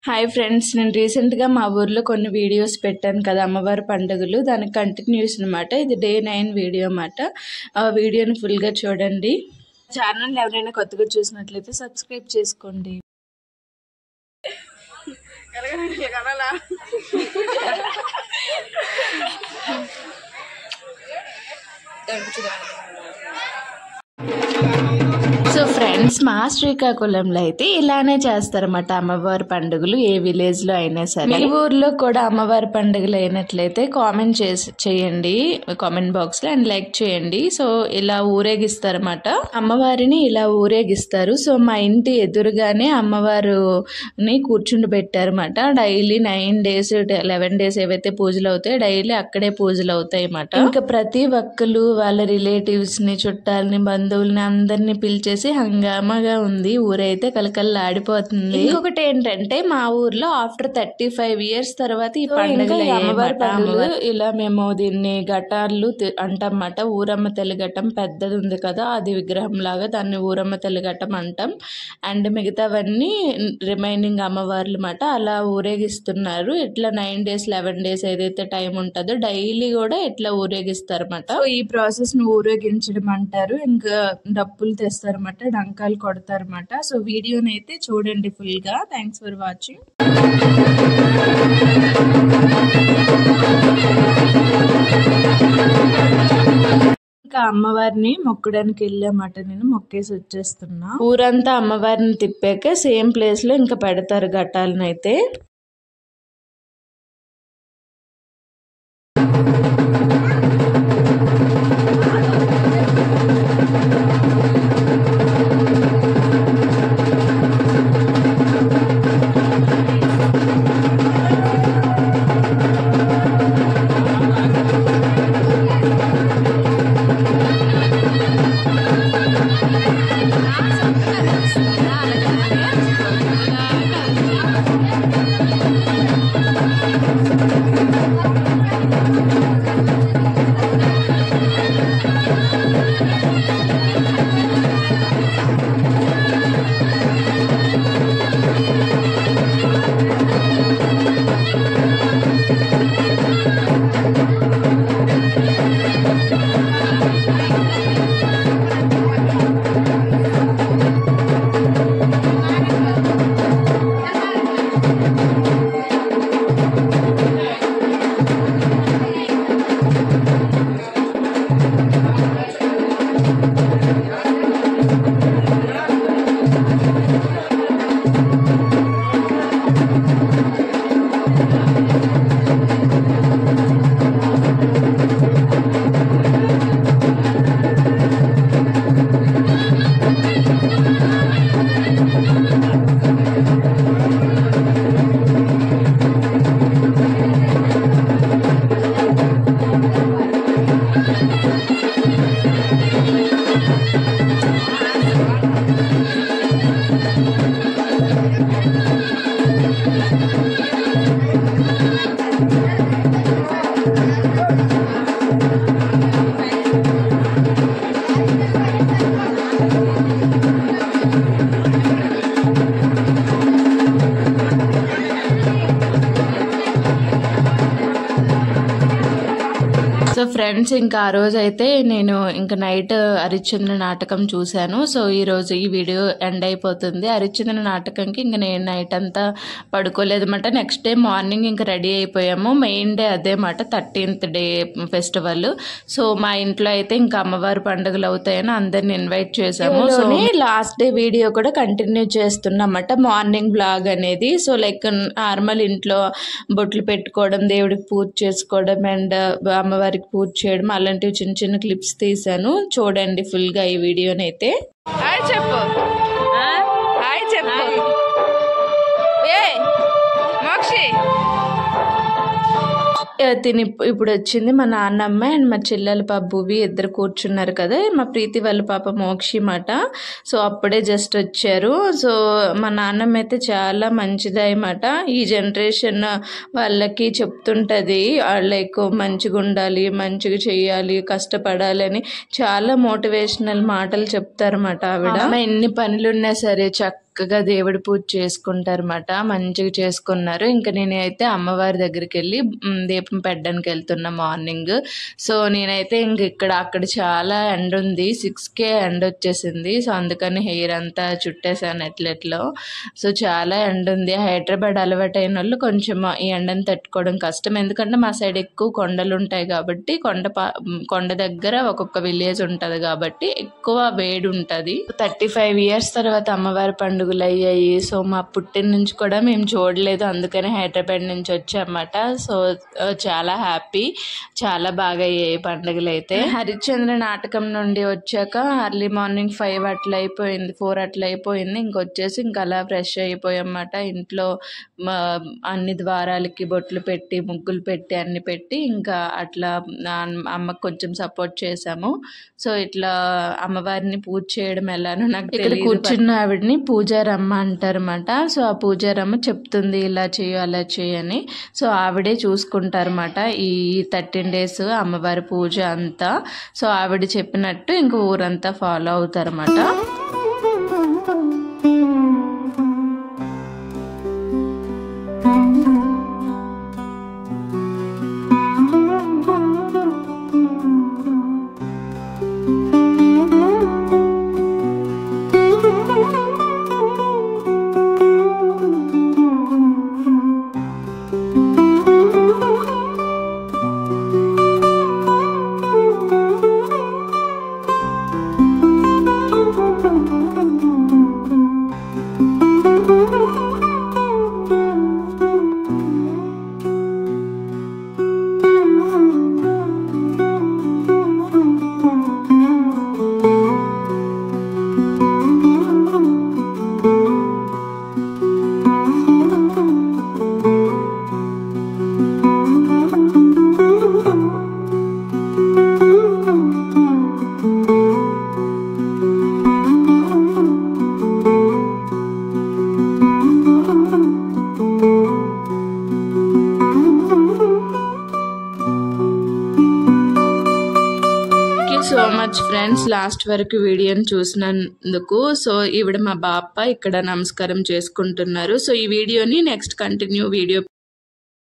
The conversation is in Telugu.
హాయ్ ఫ్రెండ్స్, నేను రీసెంట్గా మా ఊర్లో కొన్ని వీడియోస్ పెట్టాను కదా అమ్మవారి పండుగలు, దానికి కంటిన్యూస్ అనమాట. ఇది డే 9 వీడియో అన్నమాట. ఆ వీడియోని ఫుల్గా చూడండి. ఛానల్ ఎవరైనా కొత్తగా చూసినట్లయితే సబ్స్క్రైబ్ చేసుకోండి. సో ఫ్రెండ్స్, మా శ్రీకాకుళంలో అయితే ఇలానే చేస్తారన్నమాట అమ్మవారి పండుగలు. ఏ విలేజ్ లో అయినా సరే, మీ ఊర్లో కూడా అమ్మవారి పండుగలు అయినట్లయితే కామెంట్ చేయండి కామెంట్ బాక్స్ లో, అండ్ లైక్ చేయండి. సో ఇలా ఊరేగిస్తారన్నమాట, అమ్మవారిని ఇలా ఊరేగిస్తారు. సో మా ఇంటి ఎదురుగానే అమ్మవారిని కూర్చుండి పెట్టారన్నమాట. డైలీ 9 days 11 days ఏవైతే పూజలు అవుతాయో డైలీ అక్కడే పూజలు అవుతాయి అన్నమాట. ఇంకా ప్రతి ఒక్కరు వాళ్ళ రిలేటివ్స్ ని, చుట్టాలని, బంధువుల్ని అందరినీ పిలిచేసి హంగామాగా ఉంది. ఊరైతే కలకల్లాడిపోతుంది. ఇంకొకటి ఏంటంటే, మా ఊర్లో ఆఫ్టర్ 35 years తర్వాత ఈ పండుగ అమ్మవారి పండుగలు ఇలా మేము దీన్ని ఘటాలు అంటామన్నమాట. ఊరమ్మ తెల్లఘట్టం పెద్దది ఉంది కదా, అది విగ్రహం లాగా, దాన్ని ఊరమ్మ తెల్లఘట్టం అంటాం. అండ్ మిగతావన్నీ రిమైనింగ్ అమ్మవార్లు మాట. అలా ఊరేగిస్తున్నారు. ఇట్లా 9 days 11 days ఏదైతే టైం ఉంటుందో డైలీ కూడా ఇట్లా ఊరేగిస్తారన్నమాట. సో ఈ ప్రాసెస్ ను ఊరేగించడం అంటారు. ఇంకా డప్పులు తెస్తారన్నమాట, డంకాలు కొడతారన్నమాట. సో వీడియోని అయితే చూడండి ఫుల్ గా. Thanks for watching. ఇంకా అమ్మవారిని మొక్కడానికి వెళ్ళామాట. నేను మొక్కేసి వచ్చేస్తున్నా. ఊరంతా అమ్మవారిని తిప్పాక సేమ్ ప్లేస్ లో ఇంకా పెడతారు ఘటాలను అయితే. సో ఫ్రెండ్స్, ఇంకా ఆ రోజు అయితే నేను ఇంకా నైట్ హరిశ్చంద్ర నాటకం చూశాను. సో ఈ రోజు ఈ వీడియో ఎండ్ అయిపోతుంది. హరిశ్చంద్ర నాటకంకి ఇంకా నేను నైట్ అంతా పడుకోలేదన్నమాట. నెక్స్ట్ డే మార్నింగ్ ఇంకా రెడీ అయిపోయాము. మెయిన్ డే అదే మాట, 13th day ఫెస్టివల్. సో మా ఇంట్లో అయితే ఇంకా అమ్మవారి పండుగలు అవుతాయని అందరిని ఇన్వైట్ చేసాము. సో లాస్ట్ డే వీడియో కూడా కంటిన్యూ చేస్తున్నమాట, మార్నింగ్ బ్లాగ్ అనేది. సో లైక్ నార్మల్ ఇంట్లో బొట్లు పెట్టుకోవడం, దేవుడికి పూజ చేసుకోవడం, అండ్ అమ్మవారికి పూజ చేయడం, అలాంటివి చిన్న చిన్న క్లిప్స్ తీసాను. చూడండి ఫుల్ గా ఈ వీడియోని అయితే. హాయ్ చెప్పు, హాయ్ చెప్పు. ఏ మోక్షి తిని ఇప్పుడు వచ్చింది మా నాన్నమ్మ అండ్ మా చెల్లెల పాప భూవి ఇద్దరు కూర్చున్నారు కదా, మా ప్రీతి వాళ్ళ పాప మోక్షి మాట. సో అప్పుడే జస్ట్ వచ్చారు. సో మా నాన్నమ్మ అయితే చాలా మంచిది అన్నమాట. ఈ జనరేషన్ వాళ్ళకి చెప్తుంటది లైక్ మంచిగా ఉండాలి, మంచిగా చెయ్యాలి, కష్టపడాలి అని చాలా మోటివేషనల్ మాటలు చెప్తారన్నమాట ఆవిడ. ఎన్ని పనులున్నా సరే చక్కగా దేవుడి పూజ చేసుకుంటారన్నమాట. మంచిగా చేసుకున్నారు. ఇంకా నేనైతే అమ్మవారి దగ్గరికి వెళ్ళి దీపం పెట్టడానికి వెళ్తున్నా మార్నింగ్. సో నేనైతే ఇంక అక్కడ చాలా ఎండ ఉంది, 6కే ఎండ వచ్చేసింది. సో అందుకని హెయిర్ అంతా చుట్టేసాను ఎట్లెట్లో. సో చాలా ఎండ ఉంది. హైదరాబాద్ అలవాటు అయిన వాళ్ళు కొంచెం ఈ ఎండను తట్టుకోవడం కష్టం, ఎందుకంటే మా సైడ్ ఎక్కువ కొండలు ఉంటాయి కాబట్టి, కొండ దగ్గర ఒక్కొక్క విలేజ్ ఉంటుంది కాబట్టి ఎక్కువ వేడి ఉంటుంది. 35 years తర్వాత అమ్మవారి పండుగలు అయ్యాయి. సో మా పుట్టిన నుంచి కూడా మేము చూడలేదు, అందుకని హైదరాబాద్ నుంచి వచ్చామన్నమాట. సో చాలా హ్యాపీ, చాలా బాగా అయ్యాయి పండుగలు అయితే. హరిశ్చంద్ర నాటకం నుండి వచ్చాక అర్లీ మార్నింగ్ 5 అట్లా అయిపోయింది, 4 అట్లా అయిపోయింది. ఇంకొచ్చేసి ఇంకా అలా ఫ్రెష్ అయిపోయామన్నమాట. ఇంట్లో అన్ని ద్వారాలకి బొట్లు పెట్టి ముగ్గులు పెట్టి అన్ని పెట్టి ఇంకా అట్లా అమ్మకు కొంచెం సపోర్ట్ చేసాము. సో ఇట్లా అమ్మవారిని పూజ చేయడం ఎలానో నాకు తెలియదు. కూర్చున్న ఆవిడని పూజారమ్మ అంటారన్నమాట. సో ఆ పూజారమ్మ చెప్తుంది ఇలా చేయు అలా చేయని. సో ఆవిడే చూసుకుంటారన్నమాట ఈ 13 days అమ్మవారి పూజ అంతా. సో ఆవిడ చెప్పినట్టు ఇంక ఊరంతా ఫాలో అవుతారన్నమాట. సో మచ్ ఫ్రెండ్స్, లాస్ట్ వరకు వీడియోని చూసినందుకు. సో ఈవిడ మా బాప ఇక్కడ నమస్కారం చేసుకుంటున్నారు. సో ఈ వీడియోని నెక్స్ట్ కంటిన్యూ వీడియో